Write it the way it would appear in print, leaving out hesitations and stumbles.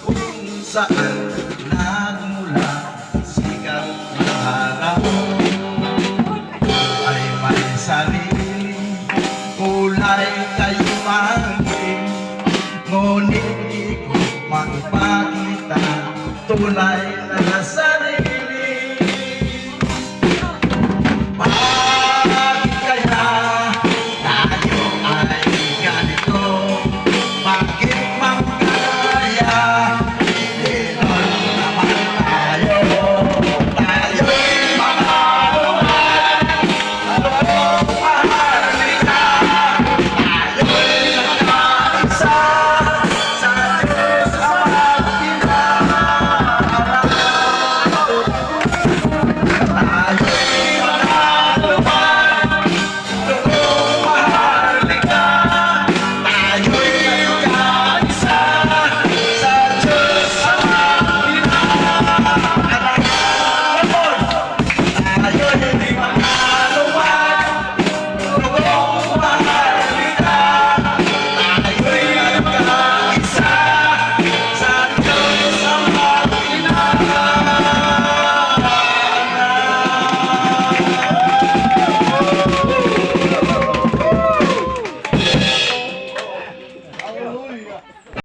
Kung saan nagmula sikat na araw ay may sarili kulay kayo maging, ngunit di ko magpakita tunay